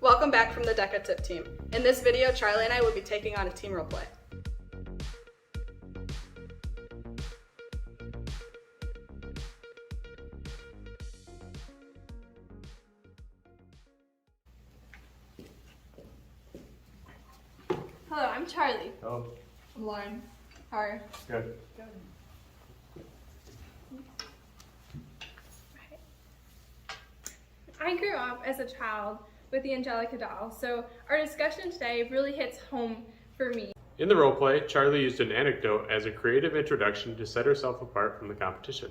Welcome back from the DECA tip team. In this video, Charlie and I will be taking on a team role play. Hello, I'm Charlie. Oh, I'm Lauren. How are you? good. Good. I grew up as a child with the Angelica doll, so our discussion today really hits home for me. In the role play, Charlie used an anecdote as a creative introduction to set herself apart from the competition.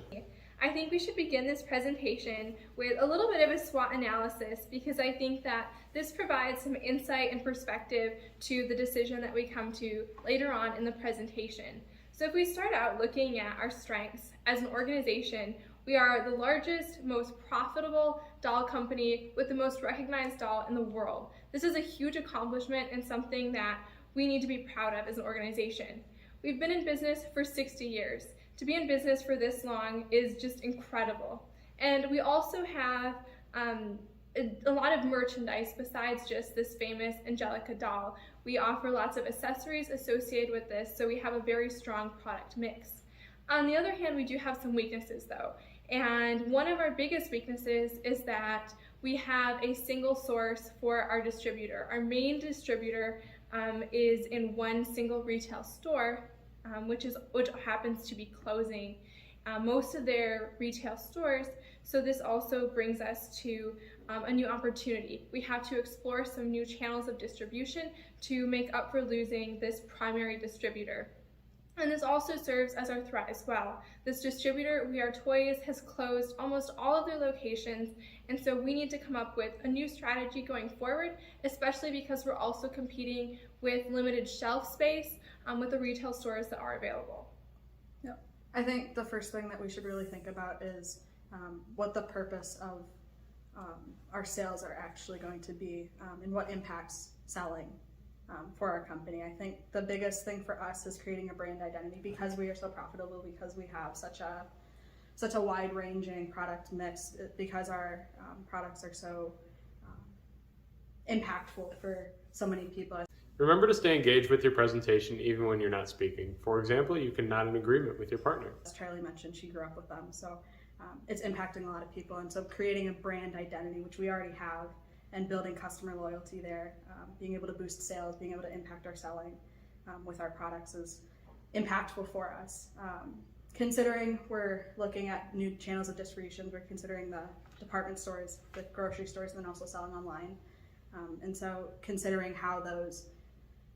I think we should begin this presentation with a little bit of a SWOT analysis because I think that this provides some insight and perspective to the decision that we come to later on in the presentation. So if we start out looking at our strengths as an organization, we are the largest, most profitable doll company with the most recognized doll in the world. This is a huge accomplishment and something that we need to be proud of as an organization. We've been in business for 60 years. To be in business for this long is just incredible. And we also have a lot of merchandise besides just this famous Angelica doll. We offer lots of accessories associated with this, so we have a very strong product mix. On the other hand, we do have some weaknesses though. And one of our biggest weaknesses is that we have a single source for our distributor. Our main distributor is in one single retail store, which happens to be closing most of their retail stores. So this also brings us to a new opportunity. We have to explore some new channels of distribution to make up for losing this primary distributor. And this also serves as our threat as well. This distributor, We Are Toys, has closed almost all of their locations, and so we need to come up with a new strategy going forward, especially because we're also competing with limited shelf space with the retail stores that are available. Yep. I think the first thing that we should really think about is what the purpose of our sales are actually going to be and what impacts selling for our company. I think the biggest thing for us is creating a brand identity because we are so profitable, because we have such a wide-ranging product mix, because our products are so impactful for so many people. Remember to stay engaged with your presentation even when you're not speaking. For example, you can nod in agreement with your partner. As Charlie mentioned, she grew up with them, so it's impacting a lot of people, and so creating a brand identity, which we already have, and building customer loyalty there, being able to boost sales, being able to impact our selling with our products is impactful for us. Considering we're looking at new channels of distribution, we're considering the department stores, the grocery stores, and then also selling online. And so considering how those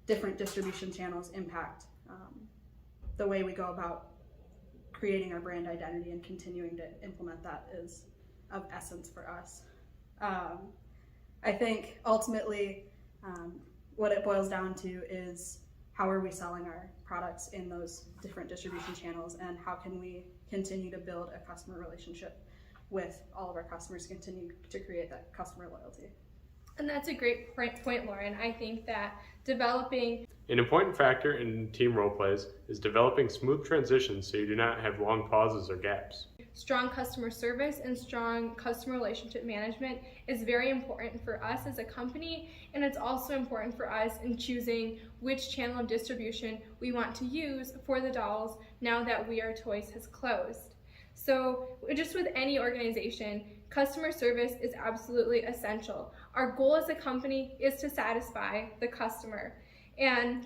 different distribution channels impact the way we go about creating our brand identity and continuing to implement that is of essence for us. I think ultimately what it boils down to is how are we selling our products in those different distribution channels, and how can we continue to build a customer relationship with all of our customers, continue to create that customer loyalty. And that's a great point, Lauren. I think that developing An important factor in team role plays is developing smooth transitions so you do not have long pauses or gaps. strong customer service and strong customer relationship management is very important for us as a company, and it's also important for us in choosing which channel of distribution we want to use for the dolls now that We Are Toys has closed. So just with any organization, customer service is absolutely essential. Our goal as a company is to satisfy the customer, and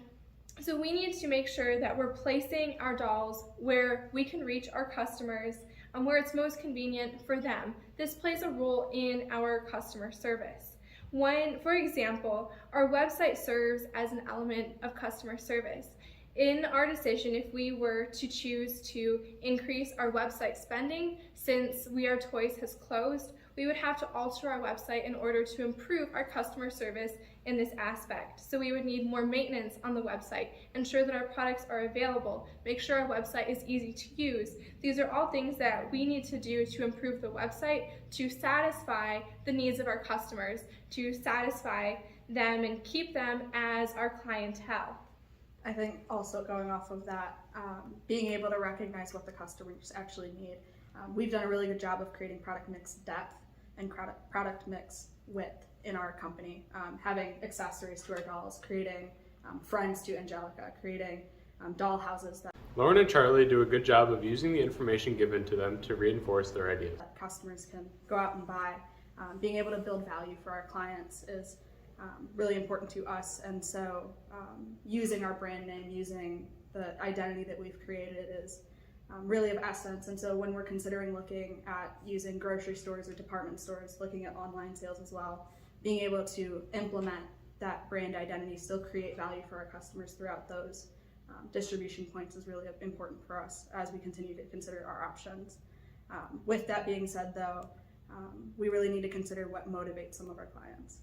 so we need to make sure that we're placing our dolls where we can reach our customers and where it's most convenient for them. This plays a role in our customer service. For example, our website serves as an element of customer service. In our decision, if we were to choose to increase our website spending since We Are Toys has closed, we would have to alter our website in order to improve our customer service in this aspect. So we would need more maintenance on the website, ensure that our products are available, make sure our website is easy to use. These are all things that we need to do to improve the website to satisfy the needs of our customers, to satisfy them and keep them as our clientele. I think also going off of that, being able to recognize what the customers actually need. We've done a really good job of creating product mix depth and product mix with in our company, having accessories to our dolls, creating friends to Angelica, creating doll houses that Lauren and Charlie do a good job of using the information given to them to reinforce their ideas. customers can go out and buy. Being able to build value for our clients is really important to us, and so using our brand name, using the identity that we've created is really of essence. And so when we're considering looking at using grocery stores or department stores, looking at online sales as well, being able to implement that brand identity, still create value for our customers throughout those distribution points is really important for us as we continue to consider our options. With that being said though, we really need to consider what motivates some of our clients.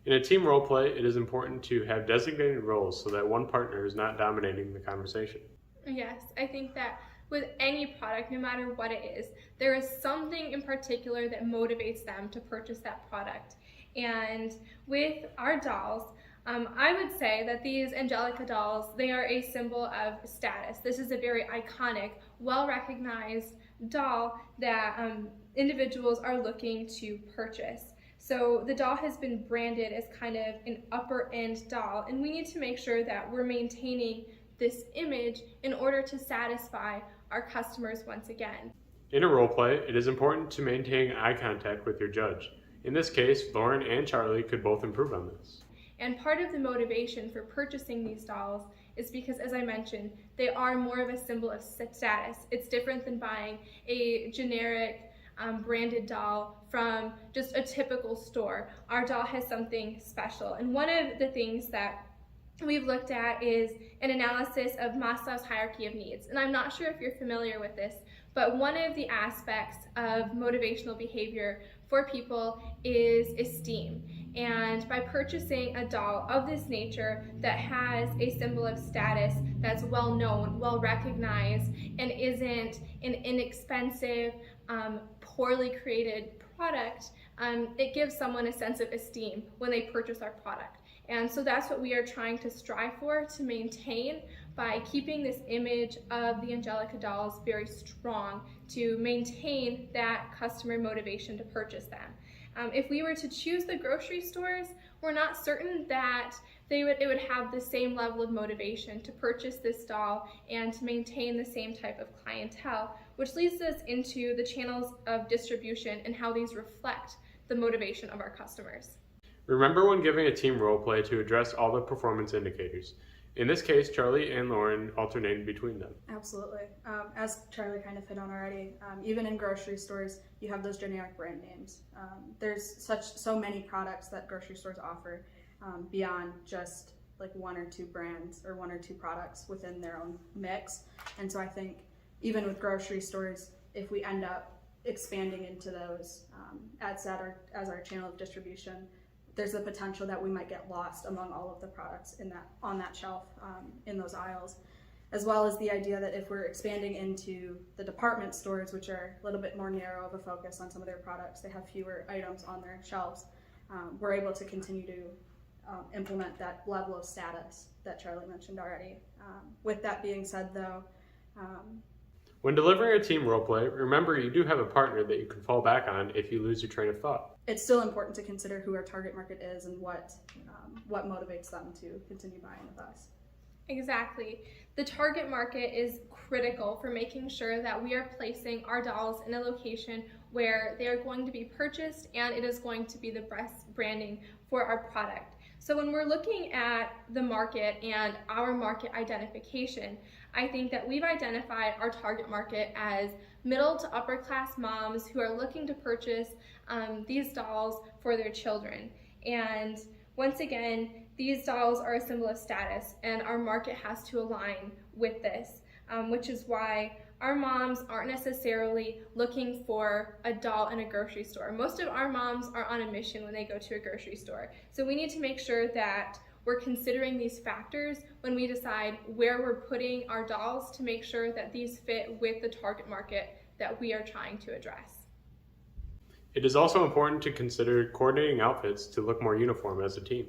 In a team role play, it is important to have designated roles so that one partner is not dominating the conversation. Yes, I think that with any product, no matter what it is, there is something in particular that motivates them to purchase that product. And with our dolls, I would say that these Angelica dolls, they are a symbol of status. This is a very iconic, well-recognized doll that individuals are looking to purchase. So the doll has been branded as kind of an upper end doll, and we need to make sure that we're maintaining this image in order to satisfy our customers once again. In a role play, it is important to maintain eye contact with your judge. In this case, Lauren and Charlie could both improve on this. And part of the motivation for purchasing these dolls is because, as I mentioned, they are more of a symbol of status. It's different than buying a generic branded doll from just a typical store. Our doll has something special. And one of the things that we've looked at is an analysis of Maslow's hierarchy of needs. And I'm not sure if you're familiar with this, but one of the aspects of motivational behavior for people is esteem. And by purchasing a doll of this nature that has a symbol of status, that's well known, well recognized, and isn't an inexpensive, poorly created product, it gives someone a sense of esteem when they purchase our product. And so that's what we are trying to strive for, to maintain by keeping this image of the Angelica dolls very strong, to maintain that customer motivation to purchase them. If we were to choose the grocery stores, we're not certain that it would have the same level of motivation to purchase this doll and to maintain the same type of clientele, which leads us into the channels of distribution and how these reflect the motivation of our customers. Remember when giving a team role play to address all the performance indicators. In this case, Charlie and Lauren alternated between them. Absolutely. As Charlie kind of hit on already, even in grocery stores, you have those generic brand names. There's so many products that grocery stores offer beyond just like one or two brands or one or two products within their own mix. And so I think even with grocery stores, if we end up expanding into those as our channel of distribution, there's the potential that we might get lost among all of the products on that shelf in those aisles, as well as the idea that if we're expanding into the department stores, which are a little bit more narrow of a focus on some of their products, they have fewer items on their shelves, we're able to continue to implement that level of status that Charlie mentioned already. With that being said though, when delivering a team role play, remember you do have a partner that you can fall back on if you lose your train of thought. It's still important to consider who our target market is and what motivates them to continue buying with us. Exactly. The target market is critical for making sure that we are placing our dolls in a location where they are going to be purchased and it is going to be the best branding for our product. So when we're looking at the market and our market identification, I think that we've identified our target market as middle to upper class moms who are looking to purchase these dolls for their children. And once again, these dolls are a symbol of status and our market has to align with this, which is why our moms aren't necessarily looking for a doll in a grocery store. Most of our moms are on a mission when they go to a grocery store. So we need to make sure that we're considering these factors when we decide where we're putting our dolls to make sure that these fit with the target market that we are trying to address. It is also important to consider coordinating outfits to look more uniform as a team.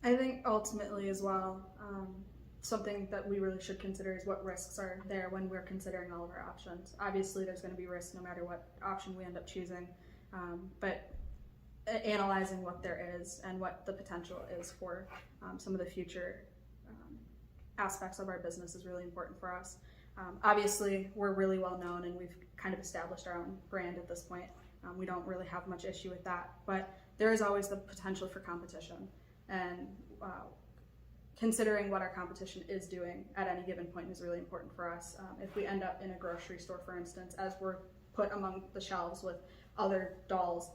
I think ultimately as well, something that we really should consider is what risks are there when we're considering all of our options. Obviously there's going to be risks no matter what option we end up choosing, but analyzing what there is and what the potential is for some of the future aspects of our business is really important for us. Obviously, we're really well known and we've kind of established our own brand at this point. We don't really have much issue with that, but there is always the potential for competition, and considering what our competition is doing at any given point is really important for us. If we end up in a grocery store, for instance, as we're put among the shelves with other dolls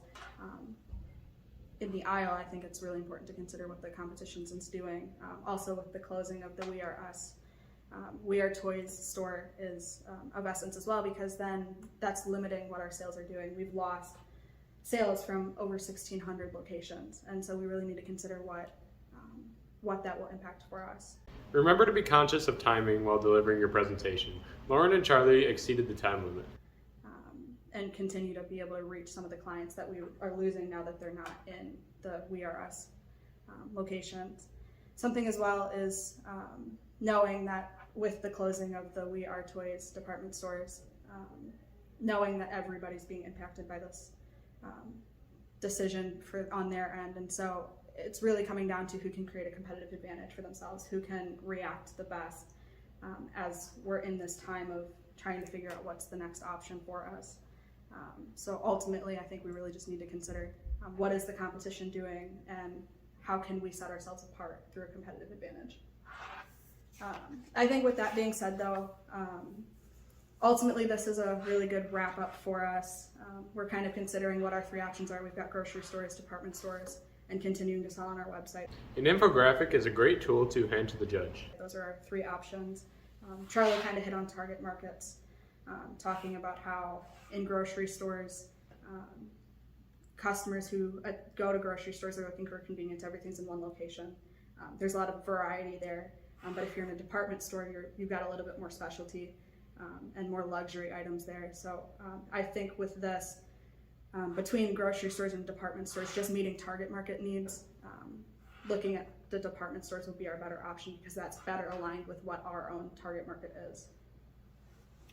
in the aisle, I think it's really important to consider what the competition is doing. Also, with the closing of the We Are Us, We Are Toys store is of essence as well, because then that's limiting what our sales are doing. We've lost sales from over 1,600 locations, and so we really need to consider what that will impact for us. Remember to be conscious of timing while delivering your presentation. Lauren and Charlie exceeded the time limit. And continue to be able to reach some of the clients that we are losing now that they're not in the We Are Us locations. Something as well is knowing that with the closing of the We Are Toys department stores, knowing that everybody's being impacted by this decision on their end. And so it's really coming down to who can create a competitive advantage for themselves, who can react the best as we're in this time of trying to figure out what's the next option for us. So ultimately, I think we really just need to consider what is the competition doing and how can we set ourselves apart through a competitive advantage. I think with that being said though, ultimately this is a really good wrap up for us. We're kind of considering what our three options are. We've got grocery stores, department stores, and continuing to sell on our website. An infographic is a great tool to hand to the judge. Those are our three options. Charlie kind of hit on target markets, talking about how in grocery stores, customers who go to grocery stores are looking for convenience. Everything's in one location. There's a lot of variety there, but if you're in a department store, you've got a little bit more specialty and more luxury items there. So I think with this, between grocery stores and department stores, just meeting target market needs, looking at the department stores would be our better option because that's better aligned with what our own target market is.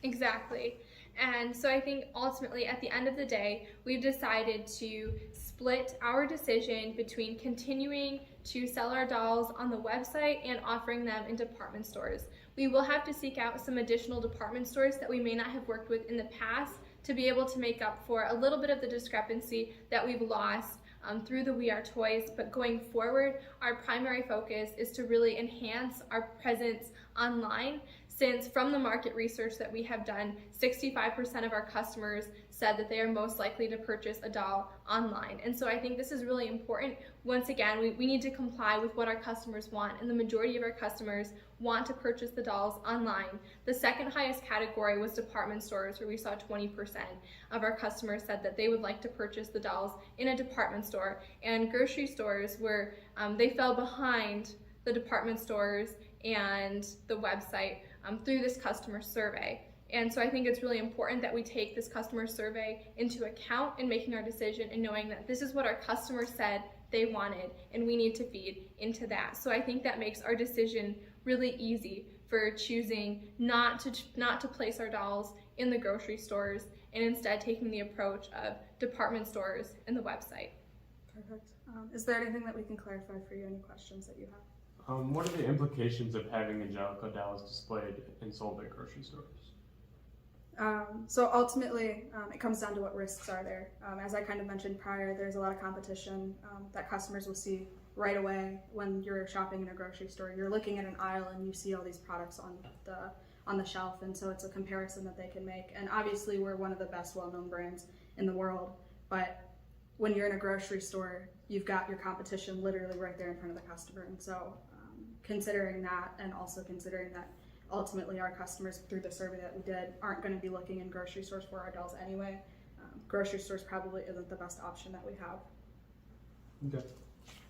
Exactly. And so I think ultimately at the end of the day, we've decided to split our decision between continuing to sell our dolls on the website and offering them in department stores. We will have to seek out some additional department stores that we may not have worked with in the past to be able to make up for a little bit of the discrepancy that we've lost through the We Are Toys. But going forward, our primary focus is to really enhance our presence online, since from the market research that we have done, 65% of our customers said that they are most likely to purchase a doll online. And so I think this is really important. Once again, we need to comply with what our customers want, and the majority of our customers want to purchase the dolls online. The second highest category was department stores, where we saw 20% of our customers said that they would like to purchase the dolls in a department store, and grocery stores where they fell behind the department stores and the website through this customer survey. And so I think it's really important that we take this customer survey into account in making our decision and knowing that this is what our customers said they wanted, and we need to feed into that. So I think that makes our decision really easy for choosing not to place our dolls in the grocery stores and instead taking the approach of department stores and the website. Perfect. Is there anything that we can clarify for you? Any questions that you have? What are the implications of having Angelica dolls displayed and sold at grocery stores? So ultimately, it comes down to what risks are there. As I kind of mentioned prior, there's a lot of competition that customers will see right away when you're shopping in a grocery store. You're looking at an aisle and you see all these products on the shelf, and so it's a comparison that they can make. And obviously, we're one of the best well-known brands in the world, but when you're in a grocery store, you've got your competition literally right there in front of the customer. And so considering that, and also considering that ultimately our customers through the survey that we did aren't going to be looking in grocery stores for our dolls anyway, grocery stores probably isn't the best option that we have. Okay.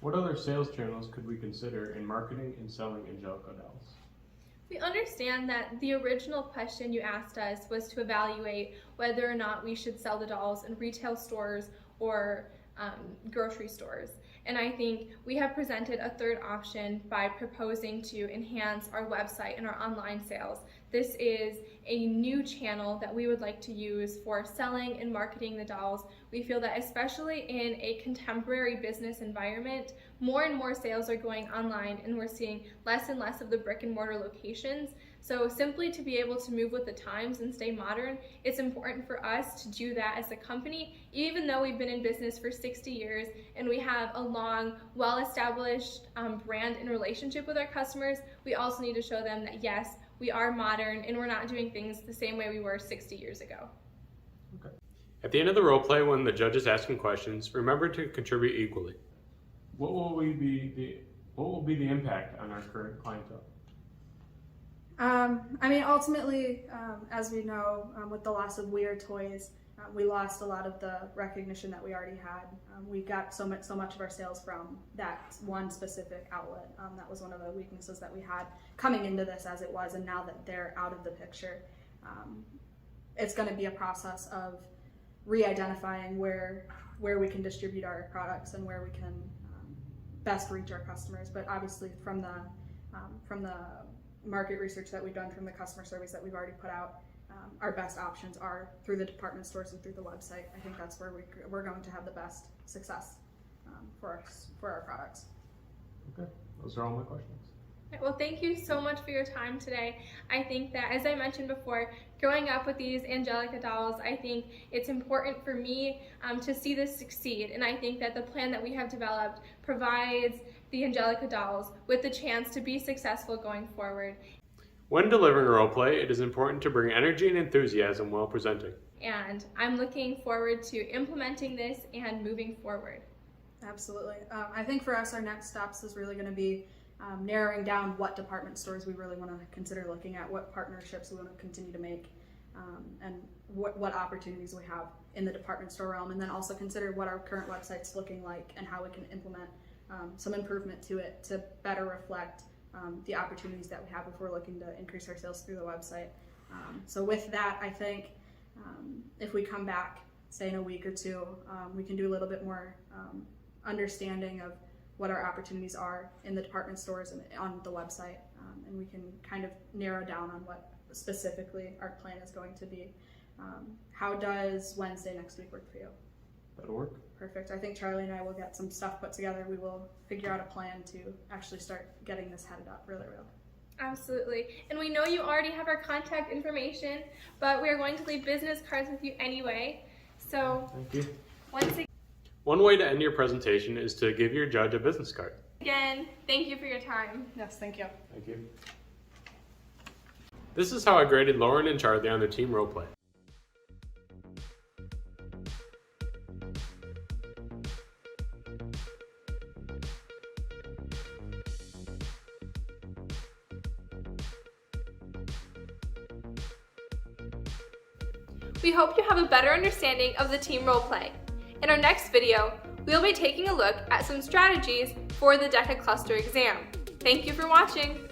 What other sales channels could we consider in marketing and selling Angelica dolls? We understand that the original question you asked us was to evaluate whether or not we should sell the dolls in retail stores or grocery stores. And I think we have presented a third option by proposing to enhance our website and our online sales. this is a new channel that we would like to use for selling and marketing the dolls. We feel that especially in a contemporary business environment, more and more sales are going online and we're seeing less and less of the brick and mortar locations. So simply to be able to move with the times and stay modern, it's important for us to do that as a company, even though we've been in business for 60 years and we have a long, well-established brand and relationship with our customers. We also need to show them that yes, we are modern and we're not doing things the same way we were 60 years ago. Okay. At the end of the role play, when the judge is asking questions, remember to contribute equally. What will be the impact on our current clientele? Ultimately, as we know, with the loss of We Are Toys, we lost a lot of the recognition that we already had. We got so much of our sales from that one specific outlet. That was one of the weaknesses that we had coming into this as it was, and now that they're out of the picture, it's going to be a process of re-identifying where we can distribute our products and where we can best reach our customers. But obviously, from the market research that we've done, from the customer surveys that we've already put out, our best options are through the department stores and through the website. I think that's where we're going to have the best success for our products. Okay, those are all my questions. Well, thank you so much for your time today. I think that, as I mentioned before, growing up with these Angelica dolls, I think it's important for me to see this succeed. And I think that the plan that we have developed provides the Angelica dolls with the chance to be successful going forward. When delivering a role play, it is important to bring energy and enthusiasm while presenting. And I'm looking forward to implementing this and moving forward. Absolutely. I think for us, our next steps is really going to be narrowing down what department stores we really want to consider looking at, what partnerships we want to continue to make, and what opportunities we have in the department store realm, and then also consider what our current website's looking like and how we can implement some improvement to it to better reflect the opportunities that we have if we're looking to increase our sales through the website. So with that, I think if we come back, say in a week or two, we can do a little bit more understanding of what our opportunities are in the department stores and on the website, and we can kind of narrow down on what specifically our plan is going to be. How does Wednesday next week work for you? That'll work. Perfect. I think Charlie and I will get some stuff put together. We will figure out a plan to actually start getting this headed up really. Absolutely. And we know you already have our contact information, but we are going to leave business cards with you anyway. So, thank you. Once again, one way to end your presentation is to give your judge a business card. Thank you for your time. Yes, thank you. Thank you. This is how I graded Lauren and Charlie on the team role play. We hope you have a better understanding of the team role play. In our next video, we'll be taking a look at some strategies for the DECA cluster exam. Thank you for watching.